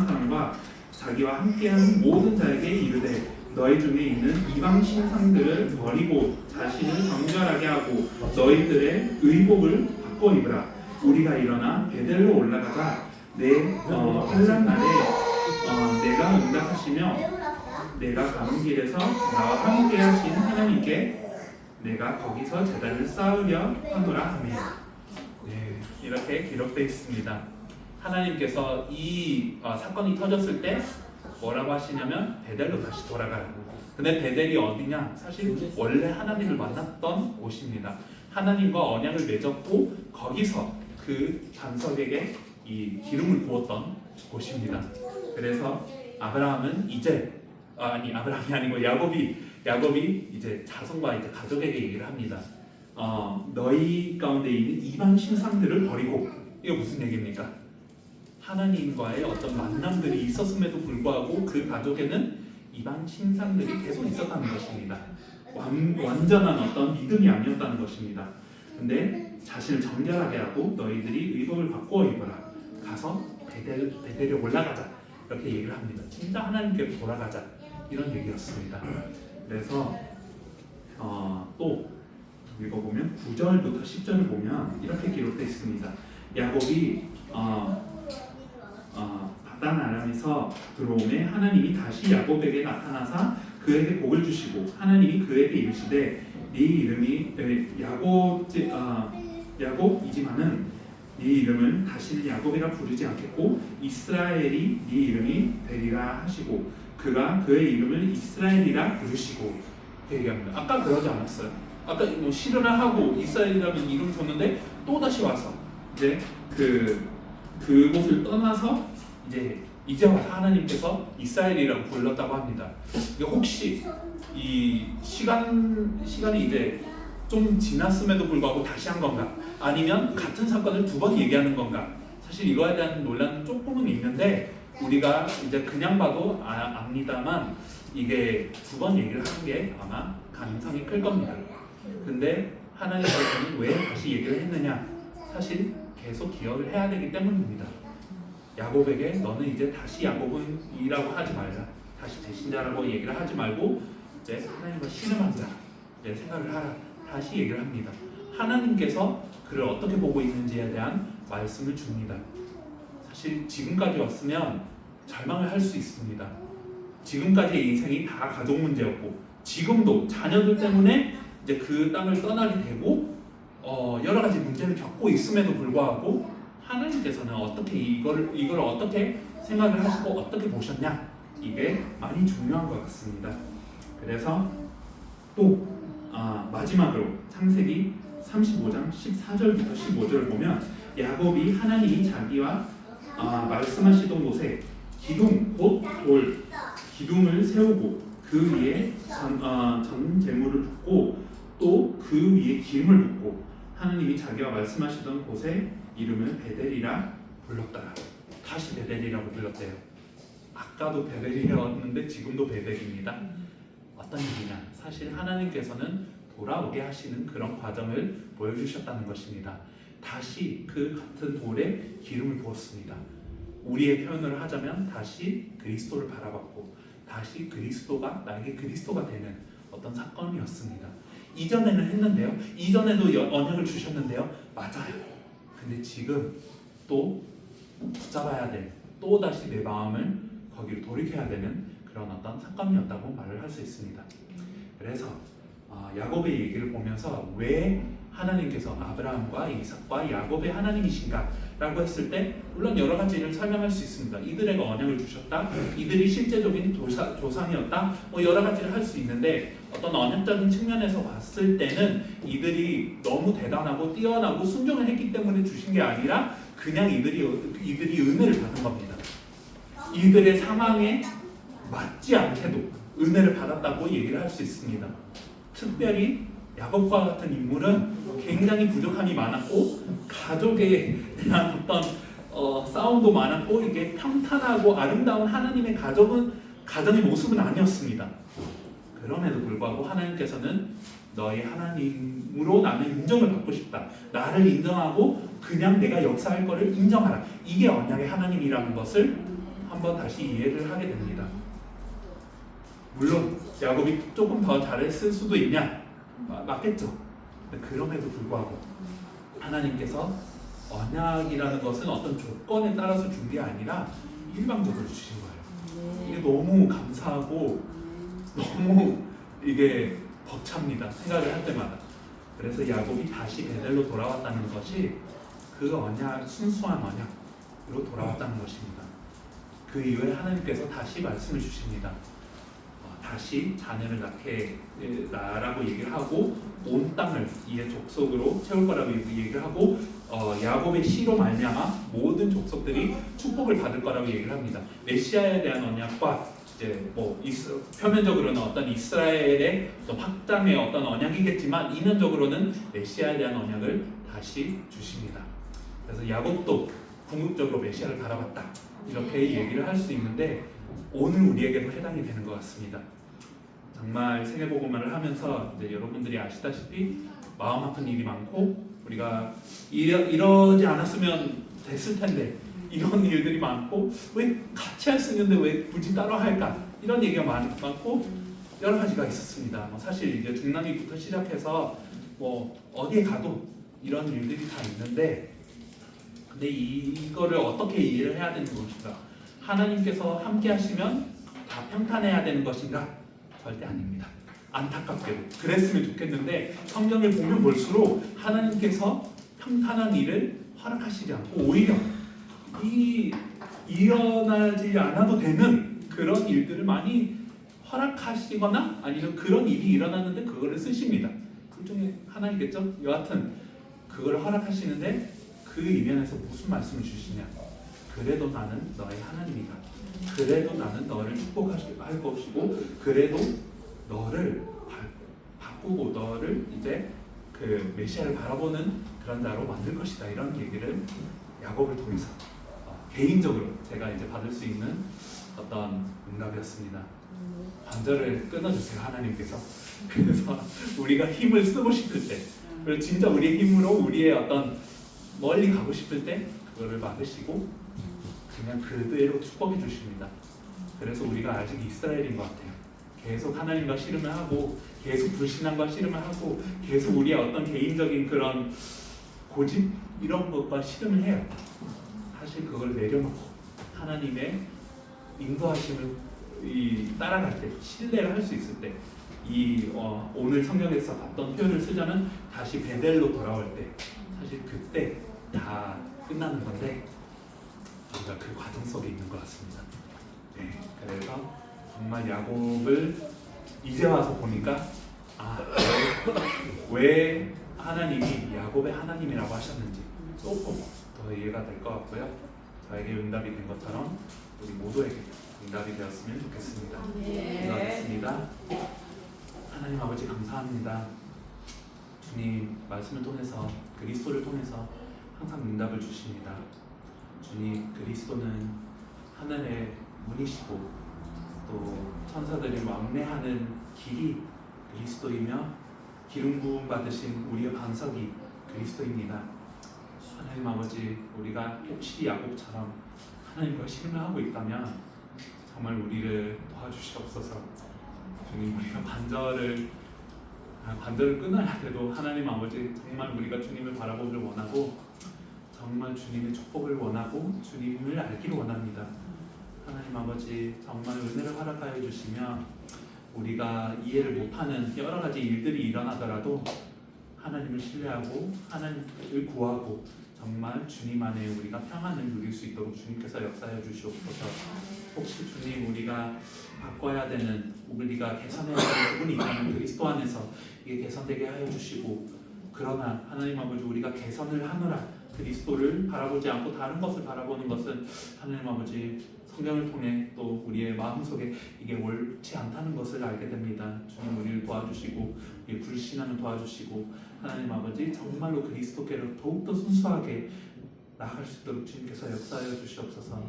S2: 사람과 자기와 함께하는 모든 자에게 이르되 너희 중에 있는 이방 신상들을 버리고 자신을 정결하게 하고 너희들의 의복을 바꿔 입으라. 우리가 일어나 베델로 올라가자. 환란 날에 내가 응답하시며 내가 가는 길에서 나와 함께 하신 하나님께 내가 거기서 제단을 쌓으려 하노라 하며. 네, 이렇게 기록되어 있습니다. 하나님께서 이 사건이 터졌을 때 뭐라고 하시냐면 베델로 다시 돌아가라고. 근데 베델이 어디냐? 사실 원래 하나님을 만났던 곳입니다. 하나님과 언약을 맺었고 거기서 그 반석에게 이 기름을 부었던 곳입니다. 그래서 아브라함은 이제 아브라함이 아니고 야곱이 이제 자손과 이제 가족에게 얘기를 합니다. 너희 가운데 있는 이방 신상들을 버리고. 이거 무슨 얘기입니까? 하나님과의 어떤 만남들이 있었음에도 불구하고 그 가족에는 이방 신상들이 계속 있었다는 것입니다. 완전한 어떤 믿음이 아니었다는 것입니다. 근데 자신을 정결하게 하고 너희들이 의복을 바꾸어 입어라. 가서 베델에 올라가자. 이렇게 얘기를 합니다. 진짜 하나님께로 돌아가자. 이런 얘기였습니다. 그래서 또 읽어보면 9절부터 10절을 보면 이렇게 기록되어 있습니다. 야곱이 바단 아람에서 들어오매 하나님이 다시 야곱에게 나타나사 그에게 복을 주시고 하나님이 그에게 이르시되 네 이름이 야곱이지만은 네 이름을 다시는 야곱이라 부르지 않겠고 이스라엘이 네 이름이 되리라 하시고 그가 그의 이름을 이스라엘이라 부르시고 얘기합니다. 아까 그러지 않았어요. 아까 뭐 실현을 하고 이스라엘이라는 이름 줬는데 또 다시 와서 이제 그곳을 떠나서 이제 와서 하나님께서 이스라엘이라고 불렀다고 합니다. 혹시 이 시간이 이제 좀 지났음에도 불구하고 다시 한 건가? 아니면 같은 사건을 두 번 얘기하는 건가? 사실 이거에 대한 논란은 조금은 있는데 우리가 이제 그냥 봐도 압니다만 이게 두 번 얘기를 하는 게 아마 가능성이 클 겁니다. 근데 하나님께서는 왜 다시 얘기를 했느냐? 사실 계속 기억을 해야 되기 때문입니다. 야곱에게 너는 이제 다시 야곱이라고 하지 말라. 다시 대신자라고 얘기를 하지 말고 이제 하나님과 신음하자. 이제 생각을 하라. 다시 얘기를 합니다. 하나님께서 그를 어떻게 보고 있는지에 대한 말씀을 줍니다. 사실 지금까지 왔으면 절망을 할 수 있습니다. 지금까지의 인생이 다 가족 문제였고 지금도 자녀들 때문에 이제 그 땅을 떠나게 되고 여러 가지 문제를 겪고 있음에도 불구하고 하나님께서는 어떻게 이걸 어떻게 생각을 하시고 어떻게 보셨냐? 이게 많이 중요한 것 같습니다. 그래서 또 마지막으로 창세기 35장 14절부터 15절을 보면 야곱이 하나님이 자기와 말씀하시던 곳에 기둥 곧 돌 기둥을 세우고 그 위에 전 제물을 붓고 또 그 위에 기름을 붓고 하나님이 자기와 말씀하시던 곳에 이름을 베델이라 불렀더라. 다시 베델이라고 불렀대요. 아까도 베델이었는데 지금도 베델입니다. 어떤 얘기냐? 사실 하나님께서는 돌아오게 하시는 그런 과정을 보여주셨다는 것입니다. 다시 그 같은 돌에 기름을 부었습니다. 우리의 표현을 하자면 다시 그리스도를 바라봤고 다시 그리스도가 나에게 그리스도가 되는 어떤 사건이었습니다. 이전에는 했는데요. 이전에도 언약을 주셨는데요. 맞아요. 근데 지금 또 붙잡아야 될, 또 다시 내 마음을 거기로 돌이켜야 되는 그런 어떤 사건이었다고 말을 할 수 있습니다. 그래서 야곱의 얘기를 보면서 왜 하나님께서 아브라함과 이삭과 야곱의 하나님이신가 라고 했을 때 물론 여러 가지를 설명할 수 있습니다. 이들에게 언약을 주셨다, 이들이 실제적인 조상이었다, 뭐 여러 가지를 할 수 있는데 어떤 언약적인 측면에서 봤을 때는 이들이 너무 대단하고 뛰어나고 순종을 했기 때문에 주신 게 아니라 그냥 이들이 은혜를 받은 겁니다. 이들의 상황에 맞지 않게도 은혜를 받았다고 얘기를 할 수 있습니다. 특별히 야곱과 같은 인물은 굉장히 부족함이 많았고 가족에 대한 어떤 싸움도 많았고 이게 평탄하고 아름다운 하나님의 가정의 모습은 아니었습니다. 그럼에도 불구하고 하나님께서는 너희 하나님으로 나는 인정을 받고 싶다. 나를 인정하고 그냥 내가 역사할 것을 인정하라. 이게 언약의 하나님이라는 것을 한번 다시 이해를 하게 됩니다. 물론 야곱이 조금 더 잘했을 수도 있냐? 맞겠죠. 그럼에도 불구하고 하나님께서 언약이라는 것은 어떤 조건에 따라서 준 게 아니라 일방적으로 주신 거예요. 이게 너무 감사하고 너무 이게 벅찹니다. 생각을 할 때마다. 그래서 야곱이 다시 베델로 돌아왔다는 것이 그 언약, 순수한 언약으로 돌아왔다는 것입니다. 그 이후에 하나님께서 다시 말씀을 주십니다. 다시 자녀를 낳게 나라고 얘기를 하고 온 땅을 이의 족속으로 채울 거라고 얘기를 하고 야곱의 씨로 말미암아 모든 족속들이 축복을 받을 거라고 얘기를 합니다. 메시아에 대한 언약과 이제 뭐 표면적으로는 어떤 이스라엘의 어떤 확장의 어떤 언약이겠지만 이면적으로는 메시아에 대한 언약을 다시 주십니다. 그래서 야곱도 궁극적으로 메시아를 바라봤다 이렇게 얘기를 할 수 있는데 오늘 우리에게도 해당이 되는 것 같습니다. 정말 세계복음화를 하면서 이제 여러분들이 아시다시피 마음 아픈 일이 많고 우리가 이러지 않았으면 됐을 텐데 이런 일들이 많고 왜 같이 할 수 있는데 왜 굳이 따로 할까 이런 얘기가 많고 여러 가지가 있었습니다. 사실 이제 중남미부터 시작해서 뭐 어디에 가도 이런 일들이 다 있는데 근데 이거를 어떻게 이해를 해야 되는 것인가? 하나님께서 함께 하시면 다 평탄해야 되는 것인가? 절대 아닙니다. 안타깝게도 그랬으면 좋겠는데 성경을 보면 볼수록 하나님께서 평탄한 일을 허락하시지 않고 오히려 일어나지 않아도 되는 그런 일들을 많이 허락하시거나 아니면 그런 일이 일어났는데 그거를 쓰십니다. 그 중에 하나이겠죠? 여하튼 그걸 허락하시는데 그 이면에서 무슨 말씀을 주시냐? 그래도 나는 너의 하나님이다. 그래도 나는 너를 축복할 것이고 그래도 너를 바꾸고 너를 이제 그 메시아를 바라보는 그런 자로 만들 것이다. 이런 얘기를 야곱을 통해서 개인적으로 제가 이제 받을 수 있는 어떤 응답이었습니다. 관절을 끊어주세요 하나님께서. 그래서 우리가 힘을 쓰고 싶을 때 그리고 진짜 우리의 힘으로 우리의 어떤 멀리 가고 싶을 때 그거를 막으시고 그냥 그대로 축복해 주십니다. 그래서 우리가 아직 이스라엘인 것 같아요. 계속 하나님과 씨름을 하고 계속 불신앙과 씨름을 하고 계속 우리의 어떤 개인적인 그런 고집 이런 것과 씨름을 해요. 사실 그걸 내려놓고 하나님의 인도하심을 따라갈 때 신뢰를 할 수 있을 때 오늘 성경에서 봤던 표현을 쓰자면 다시 베델로 돌아올 때 사실 그때 다 끝나는 건데 우리가 그 과정 속에 있는 것 같습니다. 네, 그래서 정말 야곱을 이제 와서 보니까 왜 하나님이 야곱의 하나님이라고 하셨는지 조금 더 이해가 될 것 같고요. 저에게 응답이 된 것처럼 우리 모두에게 응답이 되었으면 좋겠습니다. 기도하겠습니다. 하나님 아버지 감사합니다. 주님 말씀을 통해서 그리스도를 통해서 항상 응답을 주십니다. 주님 그리스도는 하늘의 문이시고 또 천사들이 왕래하는 길이 그리스도이며 기름 부음 받으신 우리의 반석이 그리스도입니다. 하나님 아버지, 우리가 혹시 야곱처럼 하나님과 신뢰하고 있다면 정말 우리를 도와주시옵소서. 주님, 우리가 반절을 끊어야 돼도 하나님 아버지, 정말 우리가 주님을 바라보길 원하고 정말 주님의 축복을 원하고 주님을 알기를 원합니다. 하나님 아버지, 정말 은혜를 허락하여 주시며 우리가 이해를 못하는 여러 가지 일들이 일어나더라도 하나님을 신뢰하고 하나님을 구하고 정말 주님 안에 우리가 평안을 누릴 수 있도록 주님께서 역사해 주시옵소서. 혹시 주님, 우리가 바꿔야 되는, 우리가 개선해야 되는 부분이 있다면 그리스도 안에서 이게 개선되게 하여 주시고, 그러나 하나님 아버지, 우리가 개선을 하노라 그리스도를 바라보지 않고 다른 것을 바라보는 것은 하나님 아버지 성경을 통해 또 우리의 마음속에 이게 옳지 않다는 것을 알게 됩니다. 주님, 우리를 도와주시고 우리 불신하는 도와주시고 하나님 아버지, 정말로 그리스도께로 더욱더 순수하게 나아갈 수 있도록 주님께서 역사하여 주시옵소서.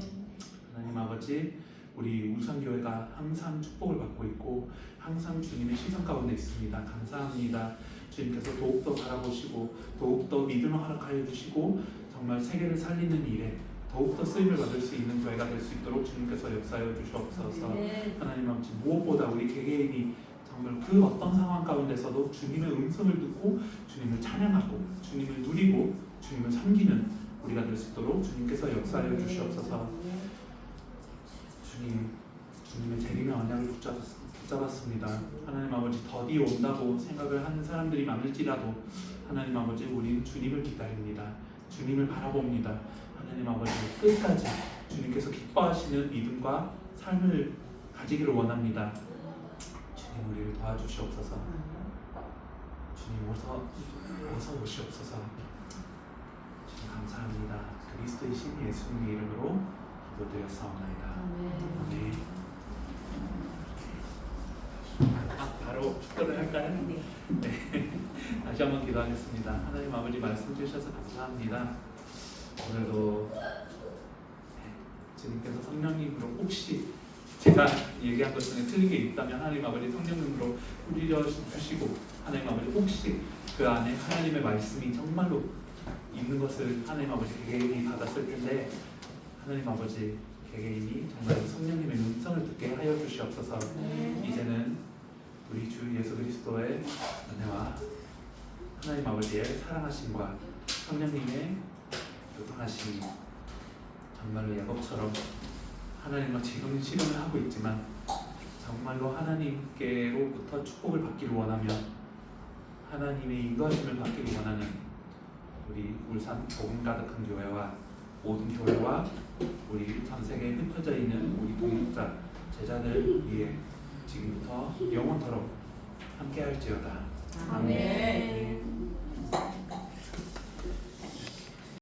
S2: 하나님 아버지, 우리 울산교회가 항상 축복을 받고 있고 항상 주님의 시선 가운데 있습니다. 감사합니다. 주님께서 더욱더 바라보시고 더욱더 믿음을 허락하여 주시고 정말 세계를 살리는 일에 더욱더 쓰임을 받을 수 있는 교회가 될 수 있도록 주님께서 역사하여 주시옵소서. 하나님 아버지, 무엇보다 우리 개개인이 정말 그 어떤 상황 가운데서도 주님의 음성을 듣고 주님을 찬양하고 주님을 누리고 주님을 섬기는 우리가 될 수 있도록 주님께서 역사하여 주시옵소서. 주님의 재림의 언약을 붙잡았습니다. 하나님 아버지, 더디 온다고 생각을 하는 사람들이 많을지라도 하나님 아버지, 우리는 주님을 기다립니다. 주님을 바라봅니다. 하나님 아버지, 끝까지 주님께서 기뻐하시는 믿음과 삶을 가지기를 원합니다. 주님, 우리를 도와주시옵소서. 주님, 어서 오시옵소서. 주님, 감사합니다. 그리스도의 신 예수님의 이름으로 기도드렸사옵나이다. 아멘. 바로 축도를 할까요? 네. 다시 한번 기도하겠습니다. 하나님 아버지, 말씀 주셔서 감사합니다. 오늘도 주님께서 성령님으로, 혹시 제가 얘기한 것 중에 틀린 게 있다면 하나님 아버지 성령님으로 뿌리려 주시고, 하나님 아버지 혹시 그 안에 하나님의 말씀이 정말로 있는 것을 하나님 아버지 개개인이 받았을 텐데, 하나님 아버지 개개인이 정말 성령님의 음성을 듣게 하여 주시옵소서. 이제는 우리 주 예수 그리스도의 은혜와 하나님 아버지의 사랑하심과 성령님의 교통하심이 정말로 야곱처럼 하나님과 지금 실현을 하고 있지만 정말로 하나님께로부터 축복을 받기를 원하며 하나님의 인도하심을 받기를 원하는 우리 울산 복음 가득한 교회와 모든 교회와 우리 전 세계에 흩어져 있는 우리 동역자 제자들 위해 지금부터 영원토록 함께할지어다.
S1: 아멘.
S2: 아멘.